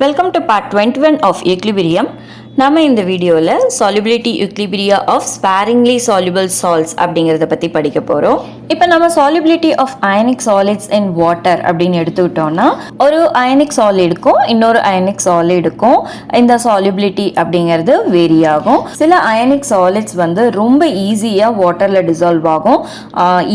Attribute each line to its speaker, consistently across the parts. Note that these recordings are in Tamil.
Speaker 1: Welcome to part 21 of Equilibrium. நம்ம இந்த வீடியோவில் solubility equilibria of sparingly soluble salts அப்படிங்கிறத பற்றி படிக்க போகிறோம். இப்போ நம்ம solubility of ionic solids in water அப்படின்னு எடுத்துக்கிட்டோம்னா ஒரு ionic solidக்கும் இன்னொரு ionic solidக்கும் இந்த solubility அப்படிங்கிறது வேரி ஆகும். சில ionic solids வந்து ரொம்ப ஈஸியாக வாட்டரில் டிசால்வ் ஆகும்.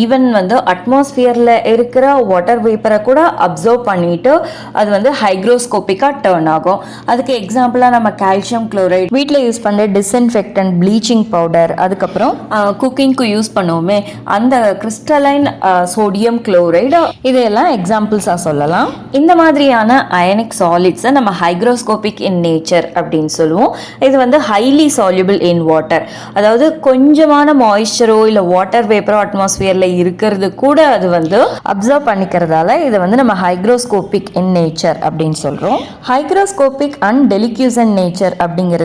Speaker 1: ஈவன் வந்து அட்மாஸ்பியரில் இருக்கிற வாட்டர் வேப்பரை கூட அப்சர்வ் பண்ணிட்டு அது வந்து ஹைக்ரோஸ்கோப்பிக்காக டேர்ன் ஆகும். அதுக்கு எக்ஸாம்பிளாக நம்ம கால்சியம் குளோரைட் வீட்டில் யூஸ் பண்ணுற டிஸ்இன்ஃபெக்டன்ட் ப்ளீச்சிங் பவுடர், அதுக்கப்புறம் குக்கிங்க்கு யூஸ் பண்ணுவோமே அந்த கிறிஸ்டலைன் சோடியம் குளோரைடு, இதையெல்லாம் எக்ஸாம்பிள்ஸாக சொல்லலாம். இந்த மாதிரியான அயனிக் சாலிட்ஸை நம்ம ஹைக்ரோஸ்கோபிக் இன் நேச்சர் அப்படின்னு சொல்லுவோம். இது வந்து ஹைலி சால்யூபிள் இன் வாட்டர், அதாவது கொஞ்சமான மாய்ஸ்சரோ இல்லை வாட்டர் வேப்பரோ அட்மாஸ்பியரில் இருக்கிறது கூட அது வந்து அப்சர்வ் பண்ணிக்கிறதால இதை வந்து நம்ம ஹைக்ரோஸ்கோபிக் இன் நேச்சர் அப்படின்னு சொல்கிறோம். ஹைக்ரோஸ்கோபிக் அண்ட் டெலிக்யூசன் நேச்சர் அப்படிங்கிறதுக்கு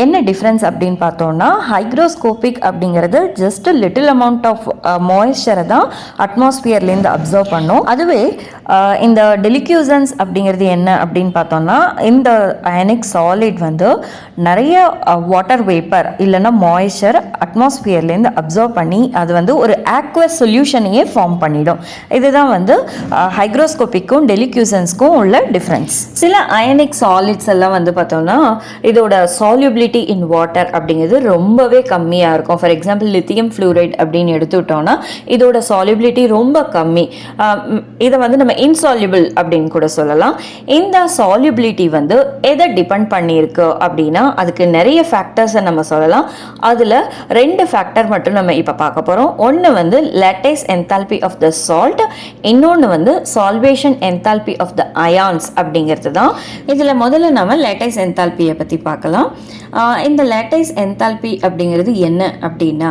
Speaker 1: என்ன டிஃப்ரென்ஸ் அப்படின்னு பார்த்தோம்னா, ஹைக்ரோஸ்கோபிக் அப்படிங்கிறது ஜஸ்ட் லிட்டில் அமௌண்ட் ஆஃப் மாய்ஸ்சரை தான் அட்மாஸ்பியர்லேருந்து அப்சர்வ் பண்ணும். அதுவே இந்த டெலிக்யூசன்ஸ் அப்படிங்கிறது என்ன அப்படின்னு பார்த்தோம்னா, இந்த அயனிக் சாலிட் வந்து நிறைய வாட்டர் வேப்பர் இல்லைன்னா மாய்ஸ்சர் அட்மாஸ்பியர்லேருந்து அப்சர்வ் பண்ணி அது வந்து ஒரு ஆக்வஸ் சொல்யூஷனையே ஃபார்ம் பண்ணிடும். இதுதான் வந்து ஹைக்ரோஸ்கோபிக்கும் டெலிக்யூசன்ஸ்க்கும் உள்ள டிஃப்ரென்ஸ். சில அயனிக் சாலிட்ஸ் எல்லாம் வந்து பார்த்தோம்னா இதோட சால்யூபிலிட்டி இன் வாட்டர் அப்படிங்கிறது ரொம்பவே கம்மியாக இருக்கும். ஃபார் எக்ஸாம்பிள் லித்தியம் ஃப்ளூரைட் அப்படின்னு எடுத்துக்கிட்டோம்னா இதோட சால்யூபிலிட்டி ரொம்ப கம்மி. இதை வந்து நம்ம இன்சால்யூபிள் அப்படின்னு கூட சொல்லலாம். இந்த சால்யூபிலிட்டி வந்து எதை டிபெண்ட் பண்ணியிருக்கு அப்படின்னா அதுக்கு நிறைய ஃபேக்டர்ஸை நம்ம சொல்லலாம். அதில் 2 ஃபேக்டர் மட்டும் நம்ம இப்போ பார்க்க போகிறோம். ஒன்று வந்து lattice enthalpy of the salt, இன்னொன்று வந்து solvation enthalpy of the ions அப்படிங்கிறது தான். இதில் முதல்ல நம்ம லேட்டிஸ் என்தால்பியை பற்றி பார்க்கலாம். இந்த லேட்டிஸ் என்தால்பி அப்படிங்கிறது என்ன அப்படின்னா,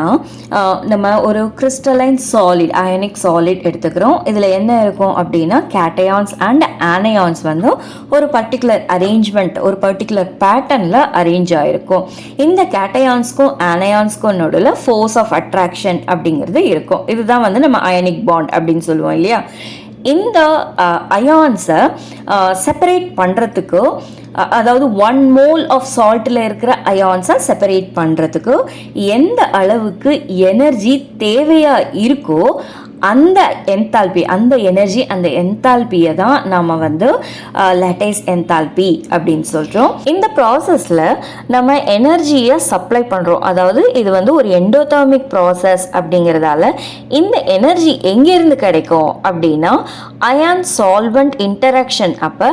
Speaker 1: நம்ம ஒரு கிறிஸ்டலைன் சாலிட் அயனிக் சாலிட் எடுத்துக்கிறோம். இதில் என்ன இருக்கும் அப்படின்னா கேட்டயான்ஸ் அண்ட் ஆனயான்ஸ் வந்து ஒரு பர்டிகுலர் அரேஞ்ச்மெண்ட் ஒரு பர்டிகுலர் பேட்டர்னில் அரேஞ்ச் ஆகிருக்கும். இந்த கேட்டயான்ஸ்க்கும் ஆனயான்ஸ்க்கும் நடுவில் ஃபோர்ஸ் ஆஃப் அட்ராக்ஷன் அப்படிங்கிறது இருக்கும். இதுதான் வந்து நம்ம அயனிக் பாண்ட் அப்படின்னு சொல்லுவோம் இல்லையா. இந்த அயான்ஸை செப்பரேட் பண்ணுறதுக்கு, அதாவது 1 மோல் ஆஃப் சால்ட்டில் இருக்கிற அயான்ஸை செப்பரேட் பண்ணுறதுக்கு எந்த அளவுக்கு எனர்ஜி தேவையாக இருக்கோ அந்த என்தால்பி, அந்த எனர்ஜி, அந்த என்தால்பியை தான் நாம் வந்து லேட்டிஸ் என்தால்பி அப்படின்னு சொல்கிறோம். இந்த ப்ராசஸில் நம்ம எனர்ஜியை சப்ளை பண்ணுறோம். அதாவது இது வந்து ஒரு எண்டோதெர்மிக் ப்ராசஸ் அப்படிங்கிறதால இந்த எனர்ஜி எங்கேருந்து கிடைக்கும் அப்படின்னா அயான் சால்வெண்ட் இன்டராக்ஷன் அப்போ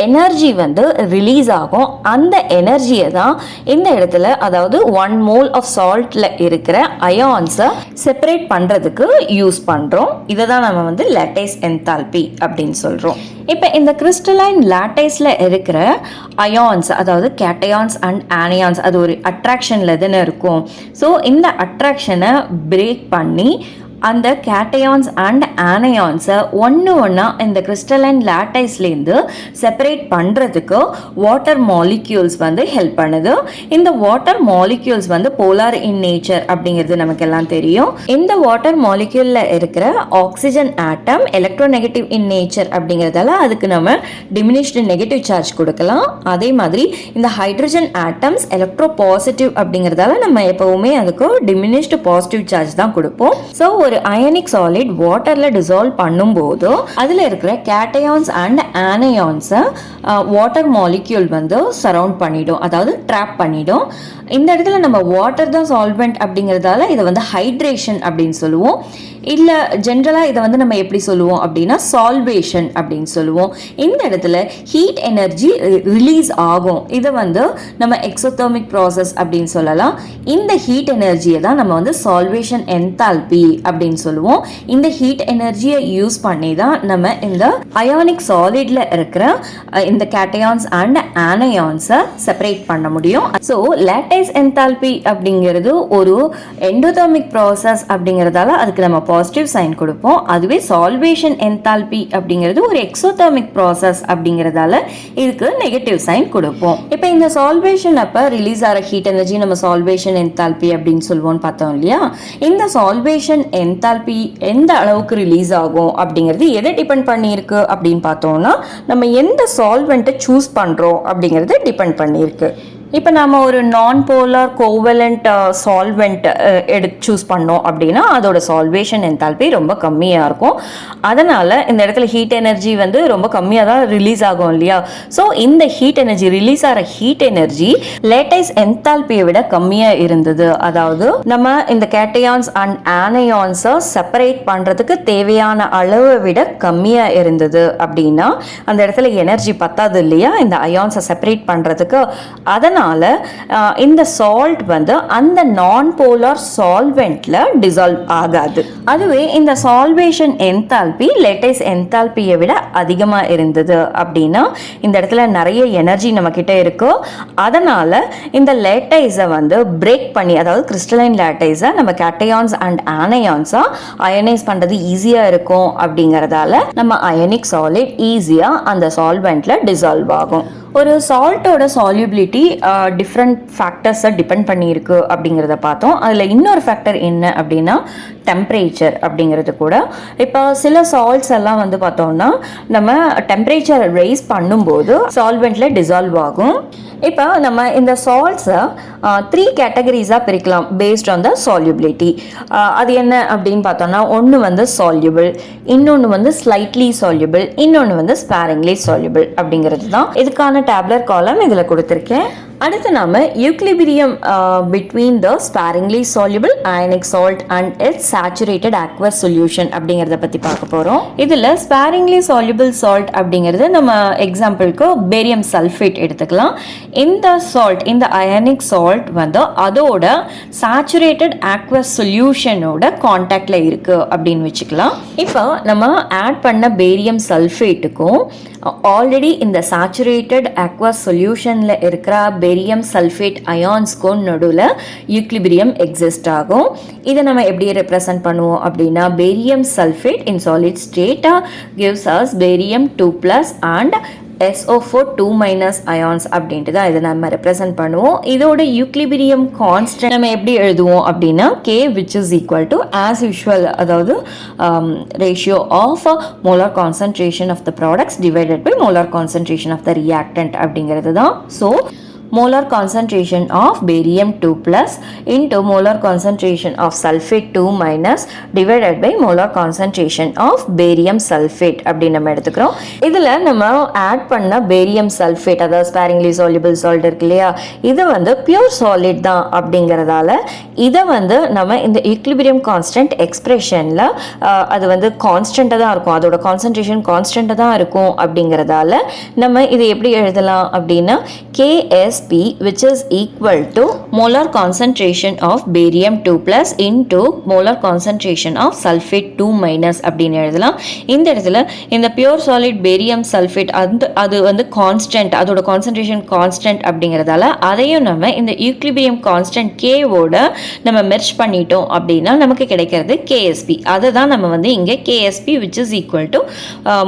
Speaker 1: எனர்ஜி வந்து ரிலீஸ் ஆகும். அந்த எனர்ஜியை தான் இந்த இடத்துல, அதாவது 1 மோல் ஆஃப் சால்ட்டில் இருக்கிற அயான்ஸை செப்பரேட் பண்ணுறதுக்கு யூஸ் பண்ணுறோம். இதை தான் நம்ம வந்து லேட்டிஸ் என்தால்பி அப்படின்னு சொல்கிறோம். இப்போ இந்த கிறிஸ்டலைன் லேட்டிஸில் இருக்கிற அயான்ஸ், அதாவது கேட்டயான்ஸ் அண்ட் ஆனயான்ஸ், அது ஒரு அட்ராக்ஷனில் தானே இருக்கும். ஸோ இந்த அட்ராக்ஷனை பிரேக் பண்ணி அந்த கேட்டயான்ஸ் அண்ட் ஆனயான்ஸை ஒன்றா இந்த கிறிஸ்டலைன் லேட்டிஸ்லேருந்து செப்பரேட் பண்ணுறதுக்கு வாட்டர் மாலிக்யூல்ஸ் வந்து ஹெல்ப் பண்ணுது. இந்த வாட்டர் மாலிக்யூல்ஸ் வந்து போலார் இன் நேச்சர் அப்படிங்கிறது நமக்கு எல்லாம் தெரியும். இந்த வாட்டர் மாலிக்யூலில் இருக்கிற oxygen atom electronegative in nature அப்படிங்கிறதால அதுக்கு நம்ம டிமினிஷ்டு நெகட்டிவ் சார்ஜ் கொடுக்கலாம். அதே மாதிரி இந்த ஹைட்ரஜன் ஆட்டம்ஸ் எலக்ட்ரோ பாசிட்டிவ் அப்படிங்கிறதால நம்ம எப்போவுமே அதுக்கு டிமினிஷ்டு பாசிட்டிவ் சார்ஜ் தான் கொடுப்போம். ஸோ ஒரு அயனிக் சாலிட் வாட்டர்ல டிசால்வ் பண்ணும்போது அதுல இருக்கிற கேட்டயான்ஸ் அண்ட் ஆனயான்ஸை வாட்டர் மாலிக்யூல் வந்து சரவுண்ட் பண்ணிடும், அதாவது ட்ராப் பண்ணிடும். இந்த இடத்துல நம்ம வாட்டர் தான் சால்வெண்ட் அப்படிங்கிறதால இதை வந்து ஹைட்ரேஷன் அப்படின்னு சொல்லுவோம். இல்லை ஜென்ரலாக இதை வந்து நம்ம எப்படி சொல்லுவோம் அப்படின்னா சால்வேஷன் அப்படின்னு சொல்லுவோம். இந்த இடத்துல ஹீட் எனர்ஜி ரிலீஸ் ஆகும். இதை வந்து நம்ம எக்ஸோதெர்மிக் ப்ராசஸ் அப்படின்னு சொல்லலாம். இந்த ஹீட் எனர்ஜியை தான் நம்ம வந்து சால்வேஷன் என்தால்பி அப்படின்னு சொல்லுவோம். இந்த ஹீட் எனர்ஜியை யூஸ் பண்ணி தான் நம்ம இந்த அயானிக் சாலிட்ல இருக்கிற இந்த கேட்டயான்ஸ் அண்ட் ஆனயான்ஸை செப்பரேட் பண்ண முடியும். ஸோ லேட்டிஸ் என்தால்பி அப்படிங்கிறது ஒரு எண்டோதெர்மிக் ப்ராசஸ் அப்படிங்கிறதால அதுக்கு நம்ம பாசிட்டிவ் சைன் கொடுப்போம். அதுவே சால்வேஷன் என்தால்பி அப்படிங்கிறது ஒரு எக்ஸோதெர்மிக் ப்ராசஸ் அப்படிங்கிறதால இதுக்கு நெகட்டிவ் சைன் கொடுப்போம். இப்போ இந்த சால்வேஷன் அப்போ ரிலீஸ் ஆகிற ஹீட் எனர்ஜி நம்ம சால்வேஷன் என்தால்பி அப்படின்னு சொல்லுவோம் பார்த்தோம் இல்லையா. இந்த சால்வேஷன் என்தால்பி எந்த அளவுக்கு ரிலீஸ் ஆகும் அப்படிங்கிறது எதை டிபெண்ட் பண்ணியிருக்கு அப்படின்னு பார்த்தோம்னா நம்ம எந்த சால்வெண்ட்டை சூஸ் பண்ணுறோம் அப்படிங்கிறது டிபெண்ட் பண்ணியிருக்கு. இப்போ நம்ம ஒரு நான் போலார் கோவலண்ட் சால்வெண்ட் சூஸ் பண்ணோம் அப்படின்னா அதோட சால்வேஷன் என்தால்பி ரொம்ப கம்மியாக இருக்கும். அதனால் இந்த இடத்துல ஹீட் எனர்ஜி வந்து ரொம்ப கம்மியாக தான் ரிலீஸ் ஆகும் இல்லையா. ஸோ இந்த ஹீட் எனர்ஜி ரிலீஸ் ஆகிற ஹீட் எனர்ஜி லேட்டைஸ் என்தால்பியை விட கம்மியாக இருந்தது. அதாவது நம்ம இந்த கேட்டயான்ஸ் அண்ட் ஆனயான்ஸை செப்பரேட் பண்ணுறதுக்கு தேவையான அளவை விட கம்மியாக இருந்தது அப்படின்னா அந்த இடத்துல எனர்ஜி பத்தாது இல்லையா இந்த அயான்ஸை செப்பரேட் பண்ணுறதுக்கு. அதனால் இந்த சால்ட் வந்து அந்த நான் போலார் சால்வெண்ட்ல டிசால்வ் ஆகாது. அதுவே இந்த சால்வேஷன் என்தால்பி லேட்டைஸ் என்தால்பியை விட அதிகமாக இருந்தது அப்படின்னா இந்த இடத்துல நிறைய எனர்ஜி நம்ம கிட்ட இருக்கு. அதனால இந்த லேட்டைஸை வந்து பிரேக் பண்ணி அதாவது கிறிஸ்டலைன் லேட்டைஸை நம்ம கேட்டயான்ஸ் அண்ட் ஆனயான்ஸா அயனைஸ் பண்றது ஈஸியா இருக்கும். அப்படிங்கறதால நம்ம அயனிக் சாலிட் ஈஸியா அந்த சால்வெண்ட்ல டிசால்வ் ஆகும். ஒரு சால்ட்டோட சால்யூபிலிட்டி டிஃப்ரெண்ட் ஃபேக்டர்ஸை டிபெண்ட் பண்ணியிருக்கு அப்படிங்கிறத பார்த்தோம். அதில் இன்னொரு ஃபேக்டர் என்ன அப்படின்னா டெம்பரேச்சர் அப்படிங்கிறது கூட. இப்போ சில சால்ட்ஸ் எல்லாம் வந்து பார்த்தோம்னா நம்ம டெம்பரேச்சர் ரைஸ் பண்ணும்போது சால்வெண்ட்டில் டிசால்வ் ஆகும். இப்போ நம்ம இந்த சால்ட்ஸை 3 கேட்டகரிஸாக பிரிக்கலாம் பேஸ்ட் ஆன் த சால்யூபிலிட்டி. அது என்ன அப்படின்னு பார்த்தோம்னா ஒன்று வந்து சால்யூபிள், இன்னொன்று வந்து ஸ்லைட்லி சால்யூபிள், இன்னொன்று வந்து ஸ்பேரிங்லி சால்யூபிள் அப்படிங்கிறது தான். இதுக்கான டேப்லர் காலம் இதில் கொடுத்துருக்கேன். அடுத்து நாம equilibrium between the sparingly soluble ionic salt and it's saturated aqueous solution அப்படிங்கிறத பற்றி பார்க்க போகிறோம். இதில் ஸ்பேரிங்லி சால்யூபிள் சால்ட் அப்படிங்கிறது நம்ம எக்ஸாம்பிளுக்கு பேரியம் சல்ஃபேட் எடுத்துக்கலாம். இந்த சால்ட் இந்த அயனிக் சால்ட் வந்து அதோட சேச்சுரேட்டட் அக்வஸ் சொல்யூஷனோட கான்டாக்டில் இருக்குது அப்படின்னு வச்சுக்கலாம். இப்போ நம்ம ஆட் பண்ண பேரியம் சல்ஃபேட்டுக்கும் ஆல்ரெடி இந்த சேச்சுரேட்டட் அக்வஸ் சொல்யூஷனில் இருக்கிற பேரியம் சல்ஃபேட் அயான்ஸ்க்கும் நடுவில் யூக்லிபிரியம் எக்ஸிஸ்ட் ஆகும். இதை நம்ம எப்படி ரெப்ரசன்ட் பண்ணுவோம் அப்படின்னா barium sulphate in solid state gives us barium 2+ and SO4 2- ions அப்படின்ட்டு தான் இதை நம்ம ரெப்ரசன்ட் பண்ணுவோம். இதோட யூக்லிபிரியம் கான்ஸ்டன்ட் நம்ம எப்படி எழுதுவோம் அப்படின்னா K which is equal to as usual அதாவது ratio of molar concentration of the products divided by molar concentration of the reactant அப்படிங்கிறது தான். So molar concentration of barium 2+ into molar concentration of sulfate 2- divided by molar concentration of barium sulfate அப்படி நம்ம எடுத்துக்கிறோம். இதில் நம்ம ஆட் பண்ண பேரியம் சல்ஃபேட் அதாவது ஸ்பேரிங்லி சால்யூபிள் சால்ட் இருக்கு இல்லையா, இது வந்து பியூர் சாலிட் தான். அப்படிங்கிறதால இதை வந்து நம்ம இந்த ஈக்லிபிரியம் கான்ஸ்டன்ட் எக்ஸ்பிரஷனில் அது வந்து கான்ஸ்டண்ட்டாக தான் இருக்கும், அதோட கான்சன்ட்ரேஷன் கான்ஸ்டண்ட்டாக தான் இருக்கும். அப்படிங்கிறதால நம்ம இதை எப்படி எழுதலாம் அப்படின்னா KSP which is equal to molar concentration of barium 2+ into molar concentration of sulfate 2- அப்படின்னு எழுதலாம். இந்த இடத்துல இந்த பியூர் சாலிட் பேரியம் சல்ஃபேட் அது வந்து கான்ஸ்டன்ட், அதோட கான்சன்ட்ரேஷன் கான்ஸ்டன்ட். அப்படிங்கிறதால அதையும் நம்ம இந்த யூக்லிபிரியம் கான்ஸ்டன்ட் K-வோட நம்ம மெர்ஜ் பண்ணிட்டோம் அப்படின்னா நமக்கு கிடைக்கிறது KSP. அதை தான் நம்ம வந்து இங்கே KSP which is equal to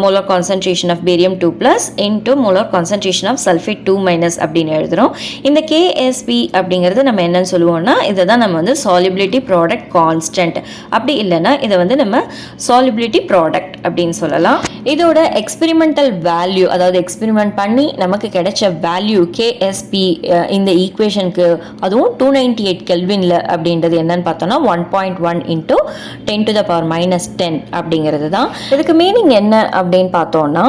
Speaker 1: molar concentration of barium 2+ into molar concentration of sulfate 2- அப்படின்னு எழுதுறோம். இந்த KSP அப்படிங்கிறது நம்ம என்னன்னு சொல்லுவோம்னா இதை தான் நம்ம வந்து சால்யூபிலிட்டி ப்ராடக்ட் கான்ஸ்டன்ட், அப்படி இல்லைன்னா இதை வந்து நம்ம சால்யூபிலிட்டி ப்ராடக்ட் அப்படின்னு சொல்லலாம். இதோட எக்ஸ்பெரிமெண்டல் வேல்யூ அதாவது எக்ஸ்பெரிமெண்ட் பண்ணி நமக்கு கிடைச்ச வேல்யூ KSP இந்த ஈக்குவேஷனுக்கு அதுவும் 298 கெல்வின்ல அப்படின்றது என்னன்னு பார்த்தோம்னா 1.1 into 10⁻⁻10 அப்படிங்கிறது தான். இதுக்கு மீனிங் என்ன அப்படின்னு பார்த்தோம்னா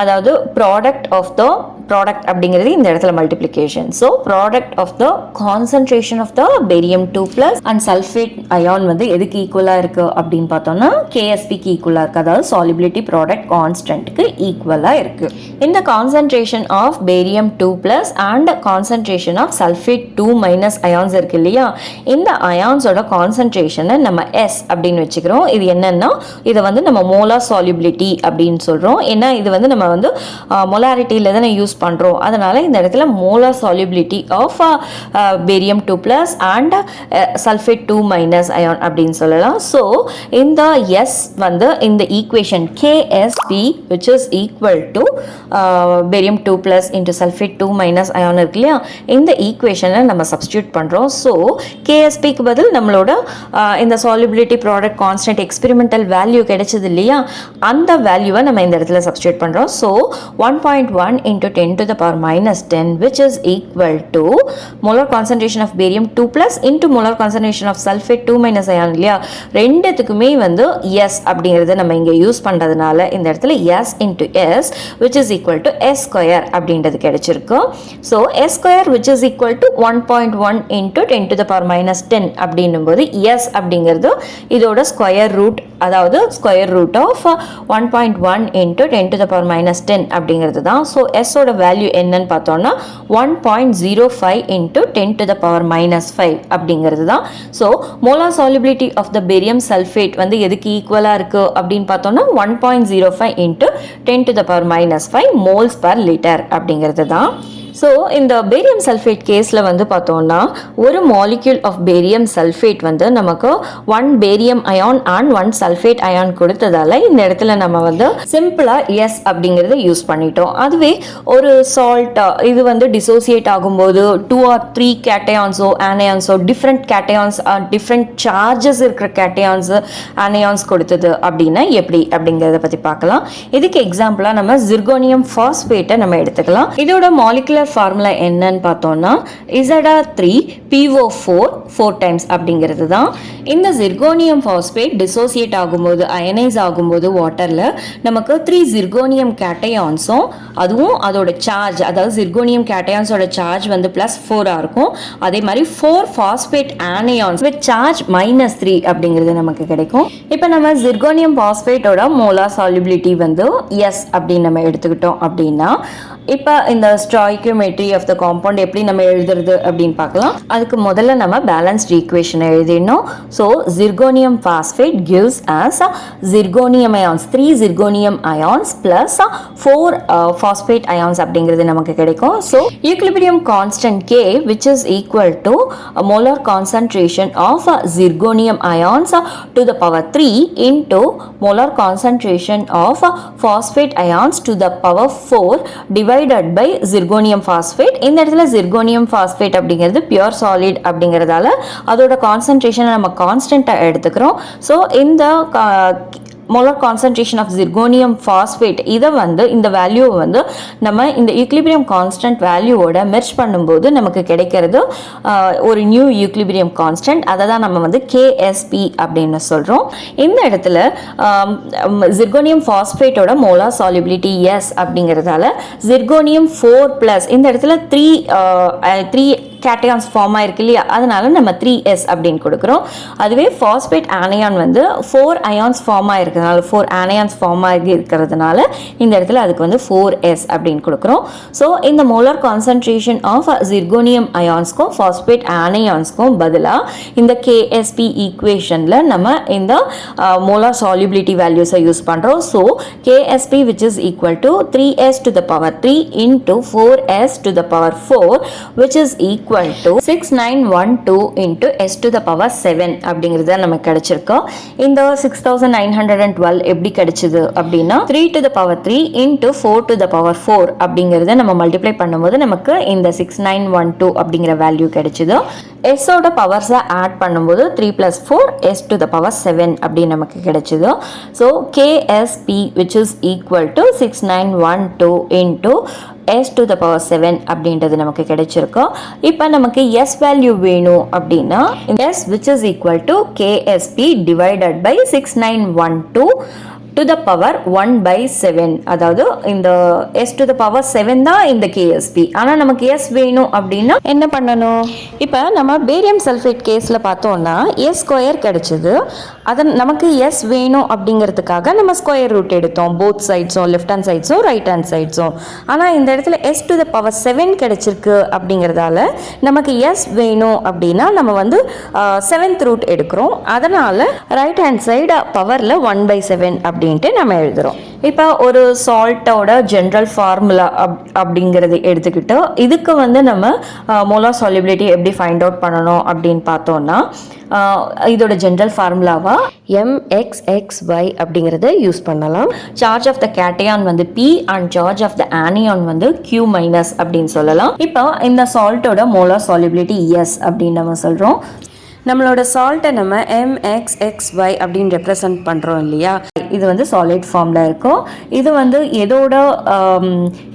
Speaker 1: அதாவது ப்ராடக்ட் ஆஃப் த ப்ராடக்ட் அப்படிங்கிறது இந்த இடத்துல multiplication. So product of the concentration of the barium 2+ and sulphate ion வந்து எதுக்கு ஈக்குவலாக இருக்குது அப்படின்னு பார்த்தோம்னா KSPக்கு ஈக்குவலாக இருக்குது, அதாவது சால்யூபிலிட்டி ப்ராடக்ட் கான்ஸ்டன்ட்டுக்கு ஈக்குவலாக இருக்குது. இந்த concentration of barium 2+ and concentration of sulphate 2- ions இருக்கு இல்லையா, இந்த அயான்ஸோட கான்சன்ட்ரேஷனை நம்ம S அப்படின்னு வச்சுக்கிறோம். இது என்னன்னா இதை வந்து நம்ம மோலார் சால்யூபிலிட்டி அப்படின்னு சொல்கிறோம். ஏன்னா இது வந்து நம்ம வந்து மொலாரிட்டியில் தானே யூஸ் பண்ணுறோம். அதனால் இந்த இடத்துல molar solubility of barium 2+ and sulphate 2- ion அப்படின்னு சொல்லலாம். ஸோ இந்த எஸ் வந்து இந்த equation KSP which is equal to barium 2+ into sulphate 2- ion இருக்கு இல்லையா, இந்த ஈக்குவேஷனில் நம்ம சப்ஸ்டியூட் பண்ணுறோம். ஸோ KSPக்கு பதில் நம்மளோட இந்த solubility product constant experimental value கிடைச்சது இல்லையா, அந்த வேல்யூவை நம்ம இந்த இடத்துல சப்ஸ்டியூட் பண்ணுறோம். So 1.1 into 10⁻⁻10 which is equal to molar concentration of barium 2+ into molar concentration of sulfate 2- ion இல்லையா, ரெண்டுத்துக்குமே வந்து S அப்படிங்கிறத நம்ம இங்கே யூஸ் பண்ணுறதுனால இந்த இடத்துல S into S which is equal to S² அப்படின்றது கிடைச்சிருக்கு. So S² which is equal to 1.1 into 10⁻⁻10 அப்படின்னும் போது S அப்படிங்கிறது இதோட ஸ்கொயர் ரூட், அதாவது ஸ்கொயர் ரூட் ஆஃப் 1.1 into 10⁻⁻10 அப்படிங்கிறது தான். ஸோ எஸ்ஸோட வேல்யூ என்னன்னு பார்த்தோம்னா 1.05 into 10⁻⁻5 அப்படிங்கிறது தான். So molar solubility of the barium sulphate வந்து எதுக்கு ஈக்குவலாக இருக்குது அப்படின்னு பார்த்தோம்னா 1.05 into 10⁻⁻5 moles per liter அப்படிங்கிறது தான். ஸோ இந்த பேரியம் சல்ஃபேட் கேஸில் வந்து பார்த்தோம்னா ஒரு மாலிக்யூல் ஆஃப் பேரியம் சல்ஃபேட் வந்து நமக்கு 1 barium ion and 1 sulphate ion கொடுத்ததால இந்த இடத்துல நம்ம வந்து சிம்பிளாக எஸ் அப்படிங்கிறத யூஸ் பண்ணிட்டோம். அதுவே ஒரு சால்ட் இது வந்து டிசோசியேட் ஆகும்போது 2 or 3 கேட்டயான்ஸோ ஆனயான்ஸோ டிஃப்ரெண்ட் கேட்டயான்ஸ் டிஃப்ரெண்ட் சார்ஜஸ் இருக்கிற கேட்டயான்ஸு ஆனயான்ஸ் கொடுத்தது அப்படின்னா எப்படி அப்படிங்கிறத பற்றி பார்க்கலாம். இதுக்கு எக்ஸாம்பிளாக நம்ம ஜிர்கோனியம் ஃபாஸ்பேட்டை நம்ம எடுத்துக்கலாம். இதோட மாலிகுலர் ஃபார்முலா என்னன்னு பார்த்தோம்னா Za3PO4 4 டைம்ஸ் அப்படிங்கிறது தான். இந்த ஜிர்கோனியம் ஃபாஸ்பேட் டிசோசியேட் ஆகும்போது அயனைஸ் ஆகும்போது வாட்டரில் நமக்கு 3 ஜிர்கோனியம் கேட்டயான்ஸும் அதுவும் அதோட சார்ஜ், அதாவது ஜிர்கோனியம் கேட்டயான்ஸோட சார்ஜ் வந்து +4 இருக்கும். அதே மாதிரி 4 ஃபாஸ்பேட் ஆனயான்ஸ் வித் சார்ஜ் -3 அப்படிங்கிறது நமக்கு கிடைக்கும். இப்போ நம்ம ஜிர்கோனியம் ஃபாஸ்பேட்டோட மோலார் சால்யூபிலிட்டி வந்து எஸ் அப்படின்னு நம்ம எடுத்துக்கிட்டோம் அப்படின்னா இப்போ இந்த ஸ்டாய்கியோமெட்ரி ஆஃப் த காம்பவுண்ட் எப்படி நம்ம எழுதுறது அப்படின்னு பார்க்கலாம். அதுக்கு முதல்ல நம்ம பேலன்ஸ்ட் ஈக்குவேஷனை எழுதிடணும். So zirconium phosphate gives as zirconium ions 3 zirconium ions plus 4 phosphate ions அப்படிங்கிறது நமக்கு கிடைக்கும். So equilibrium constant K which is equal to molar concentration of zirconium ions to the power 3 into molar concentration of phosphate ions to the power 4 divided by zirconium phosphate. இந்த இடத்துல zirconium phosphate அப்படிங்கிறது பியூர் சாலிட் அப்படிங்கிறதால அதோட கான்சன்ட்ரேஷனை நம்ம கான்ஸ்டன்ட்டாக எடுத்துக்கிறோம். ஸோ இந்த molar concentration of zirconium phosphate இதை வந்து இந்த வேல்யூவை வந்து நம்ம இந்த ஈக்லிபிரியம் கான்ஸ்டன்ட் வேல்யூவோட மெர்ஜ் பண்ணும்போது நமக்கு கிடைக்கிறது ஒரு நியூ ஈக்லிபிரியம் கான்ஸ்டன்ட். அதை தான் நம்ம வந்து KSP அப்படின்னு சொல்கிறோம். இந்த இடத்துல ஜிர்கோனியம் ஃபாஸ்பேட்டோட மோலார் சால்யூபிலிட்டி எஸ் அப்படிங்கிறதால ஜிர்கோனியம் 4+ இந்த இடத்துல 3 கேட்டயான்ஸ் ஃபார்ம் ஆயிருக்கு இல்லையா, அதனால நம்ம 3s அப்படின்னு கொடுக்குறோம். அதுவே ஃபாஸ்பேட் ஆனயான் வந்து 4 அயான்ஸ் ஃபார்ம் ஆயிருக்கிறதுனால 4 ஆனயான்ஸ் ஃபார்ம் ஆகி இருக்கிறதுனால இந்த இடத்துல அதுக்கு வந்து 4s அப்படின்னு கொடுக்குறோம். ஸோ இந்த மோலார் கான்சன்ட்ரேஷன் ஆஃப் ஜிர்கோனியம் அயான்ஸ்க்கும் ஃபாஸ்பேட் ஆனயான்ஸ்க்கும் பதிலாக இந்த KSP ஈக்குவேஷனில் நம்ம இந்த மோலார் சால்யூபிலிட்டி வேல்யூஸை யூஸ் பண்ணுறோம். So KSP which is equal to 3s to the power 3 into 4s to the power 4 which is equal to 6912 into s to the power 7 அப்படிங்கிறது நமக்கு கிடைச்சிருக்கு. இந்த 6912 எப்படி கிடைச்சது அப்படின்னா 3 to the power 3 into 4 to the power 4 அப்படிங்கிறத நம்ம மல்டிப்ளை பண்ணும்போது நமக்கு இந்த 6912 அப்படிங்கிற வேல்யூ கிடைச்சது. எஸ்ஸோட பவர்ஸை ஆட் பண்ணும்போது 3 + 4 s to the power 7 அப்படின்னு நமக்கு கிடைச்சது. So KSP which is equal to 6912 into s to the power 7 அப்படின்றது நமக்கு கிடைச்சிருக்கு. இப்போ நமக்கு s வேல்யூ வேணும் அப்படின்னா s which is equal to KSP divided by 6912 to the power 1/7, அதாவது இந்த s to the power 7 தான் இந்த KSP. ஆனால் நமக்கு s வேணும் அப்படின்னா என்ன பண்ணணும்? இப்போ நம்ம பேரியம் சல்ஃபேட் கேஸில் பார்த்தோம்னா s² கிடைச்சது. அதன் நமக்கு s வேணும் அப்படிங்கிறதுக்காக நம்ம ஸ்கொயர் ரூட் எடுத்தோம், போத் சைட்ஸும் லெஃப்ட் ஹேண்ட் சைட்ஸும் ரைட் ஹேண்ட் சைட்ஸும். ஆனால் இந்த இடத்துல s to the power 7 கிடைச்சிருக்கு அப்படிங்கிறதால நமக்கு s வேணும் அப்படின்னா நம்ம வந்து 7th ரூட் எடுக்கிறோம். அதனால் ரைட் ஹேண்ட் சைடு பவரில் 1/7 அப்படி அப்படின்ட்டு நம்ம எழுதுகிறோம். இப்போ ஒரு சால்ட்டோட ஜென்ரல் ஃபார்முலா அப்படிங்கிறது எடுத்துக்கிட்டு இதுக்கு வந்து நம்ம மோலார் சால்யூபிலிட்டி எப்படி ஃபைண்ட் அவுட் பண்ணணும் அப்படின்னு பார்த்தோம்னா இதோட ஜென்ரல் ஃபார்முலாவா mxxy அப்படிங்கிறத யூஸ் பண்ணலாம். சார்ஜ் ஆஃப் த கேட்டையான் வந்து P அண்ட் சார்ஜ் ஆஃப் த ஆனியான் வந்து Q மைனஸ் அப்படின்னு சொல்லலாம். இப்போ இந்த சால்ட்டோட மோலார் சால்யூபிலிட்டி S அப்படின்னு நம்ம சொல்கிறோம். நம்மளோட சால்ட்டை நம்ம mxxy அப்படின்னு ரெப்ரசன்ட் பண்ணுறோம் இல்லையா, இது வந்து சாலிட் ஃபார்மில் இருக்கும். இது வந்து எதோட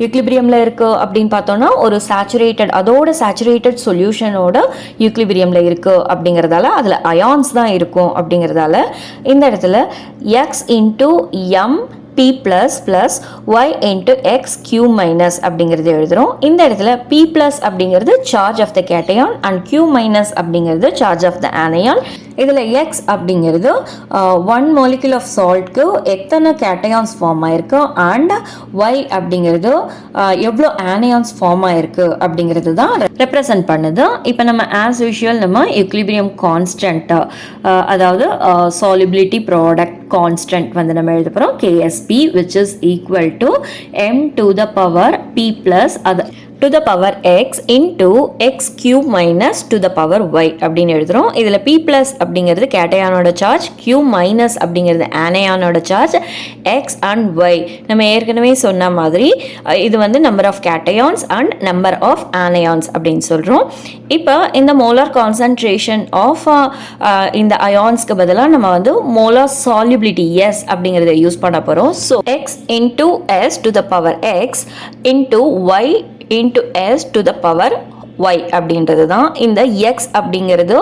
Speaker 1: யூக்லிபிரியமில் இருக்குது அப்படின்னு பார்த்தோன்னா ஒரு அதோட சேச்சுரேட்டட் சொல்யூஷனோட யூக்லிபிரியமில் இருக்குது அப்படிங்கிறதால அதில் அயான்ஸ் தான் இருக்கும். அப்படிங்கிறதால இந்த இடத்துல x into m P plus plus y into x q minus அப்படிங்கிறது எழுதுகிறோம். இந்த இடத்துல P plus அப்படிங்கிறது charge of the cation and Q minus அப்படிங்கிறது சார்ஜ் ஆஃப் த ஆனையான். இதில் x அப்படிங்கிறது 1 molecule ஆஃப் சால்ட்க்கு எத்தனை கேட்டையான்ஸ் ஃபார்ம் ஆயிருக்கு அண்ட் y அப்படிங்கிறது எவ்வளோ ஆனையான்ஸ் ஃபார்ம் ஆயிருக்கு அப்படிங்கிறது தான் ரெப்ரசன்ட் பண்ணுது. இப்போ நம்ம ஆஸ் யூஷுவல் நம்ம யூக்லிபிரியம் கான்ஸ்டன்ட் அதாவது சாலிபிலிட்டி ப்ராடக்ட் கான்ஸ்டன்ட் வந்து நம்ம எழுத போகிறோம் KSP which is equal to m to the power P plus to the power x into x cube minus to the power y அப்படின்னு எழுதுகிறோம். இதில் P plus அப்படிங்கிறது கேட்டையானோட சார்ஜ், Q minus அப்படிங்கிறது ஆனையானோட சார்ஜ், x and y நம்ம ஏற்கனவே சொன்ன மாதிரி இது வந்து number of cations and number of anions அப்படின்னு சொல்கிறோம். இப்போ இந்த மோலார் கான்சன்ட்ரேஷன் ஆஃப் இந்த அயான்ஸ்க்கு பதிலாக நம்ம வந்து மோலார் சால்யூபிலிட்டி S அப்படிங்கிறத யூஸ் பண்ண போகிறோம். So x into s to the power x into y into s to the power y அப்படின்றது தான். இந்த x அப்படிங்கிறது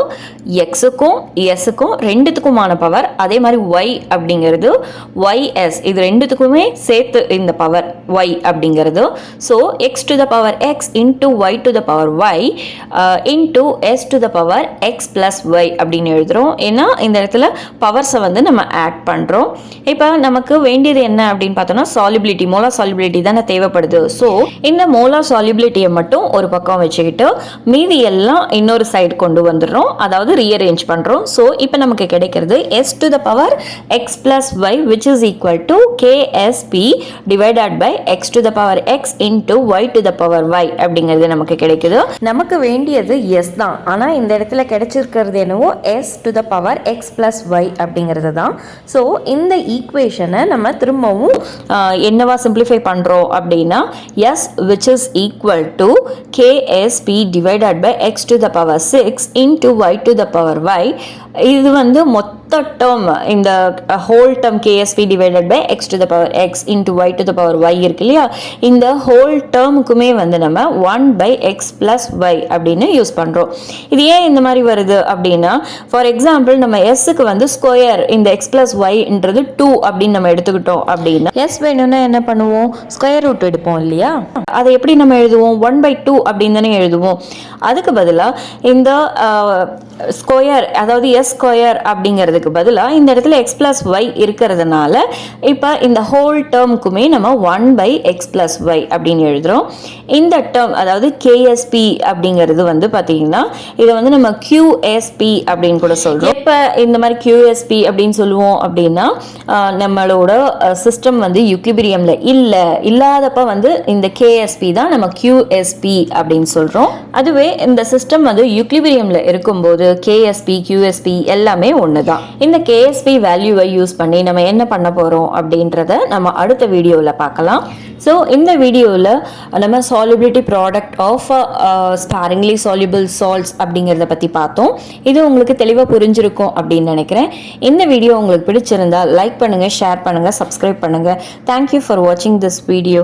Speaker 1: xுக்கும் sக்கும் ரெண்டுத்துக்குமான பவர், அதே மாதிரி y அப்படிங்கிறது ys இது ரெண்டுத்துக்குமே சேர்த்து இந்த பவர் y அப்படிங்கிறது. So x to the power x into y to the power y into s to the power x plus y அப்படின்னு எழுதுகிறோம். ஏன்னா இந்த இடத்துல பவர்ஸை வந்து நம்ம ஆட் பண்ணுறோம். இப்போ நமக்கு வேண்டியது என்ன அப்படின்னு பார்த்தோம்னா சால்யூபிலிட்டி, மோலார் சால்யூபிலிட்டி தானே தேவைப்படுது. ஸோ இந்த மோலார் சால்யூபிலிட்டியை மட்டும் ஒரு பக்கம் வச்சுக்கிட்டு மீதி எல்லாம் இன்னொரு சைடு கொண்டு வந்துடுறோம், அதாவது ரீஅரேஞ்ச் பண்ணுறோம். ஸோ இப்போ நமக்கு கிடைக்கிறது s to the power x plus y which is equal to KSP divided by x to the power x into y to the power y அப்படிங்கிறது நமக்கு கிடைக்குது. நமக்கு வேண்டியது s தான், ஆனால் இந்த இடத்துல கிடைச்சிருக்கிறது என்னவோ s to the power x plus y அப்படிங்கிறது தான். ஸோ இந்த ஈக்குவேஷனை நம்ம திரும்பவும் என்னவா சிம்பிளிஃபை பண்ணுறோம் அப்படின்னா s which is equal to KSP divided by x to the power 6 into y to the power y. இது வந்து மொத்த டேர்ம், இந்த whole term KSP divided by x to the power x into y to the power y இருக்கு இல்லையா, இந்த ஹோல் டேர்முக்குமே வந்து நம்ம 1 by x plus y அப்படின்னு யூஸ் பண்ணுறோம். இது ஏன் இந்த மாதிரி வருது அப்படின்னா, ஃபார் எக்ஸாம்பிள் நம்ம எஸ்ஸுக்கு வந்து ஸ்கொயர் இந்த x plus yன்றது 2 அப்படின்னு நம்ம எடுத்துக்கிட்டோம் அப்படின்னா எஸ் வேணும்னா என்ன பண்ணுவோம், ஸ்கொயர் ரூட் எடுப்போம் இல்லையா, அதை எப்படி நம்ம எழுதுவோம் 1/2 அப்படின்னு தானே எழுதுவோம். அதுக்கு பதிலாக இந்த ஸ்கொயர் அதாவது எஸ் ஸ்கொயர் அப்படிங்கிறதுக்கு பதிலாக இந்த இடத்துல x plus y இருக்கிறதுனால இப்போ இந்த ஹோல் டேர்முக்குமே நம்ம 1/x plus y அப்படின்னு எழுதுகிறோம். இந்த டேர்ம் அதாவது KSP அப்படிங்கிறது வந்து பார்த்தீங்கன்னா இதை வந்து நம்ம QSP அப்படின்னு கூட சொல்கிறோம். இப்போ இந்த மாதிரி QSP அப்படின்னு சொல்லுவோம் அப்படின்னா நம்மளோட சிஸ்டம் வந்து யூக்லிபிரியமில் இல்லாதப்ப வந்து இந்த KSP தான் நம்ம QSP அப்படின்னு சொல்கிறோம். அதுவே இந்த சிஸ்டம் வந்து யூக்லிபிரியமில் இருக்கும்போது KSP QSP எல்லாமே ஒன்று தான். இந்த KSP வேல்யூவை யூஸ் பண்ணி நம்ம என்ன பண்ண போகிறோம் அப்படின்றத நம்ம அடுத்த வீடியோவில் பார்க்கலாம். ஸோ இந்த வீடியோவில் நம்ம solubility product of sparingly soluble salts அப்படிங்கிறத பற்றி பார்த்தோம். இது உங்களுக்கு தெளிவாக புரிஞ்சிருக்கும் அப்படின்னு நினைக்கிறேன். இந்த வீடியோ உங்களுக்கு பிடிச்சிருந்தால் லைக் பண்ணுங்கள், ஷேர் பண்ணுங்கள், சப்ஸ்கிரைப் பண்ணுங்கள். தேங்க்யூ ஃபார் வாட்சிங் திஸ் வீடியோ.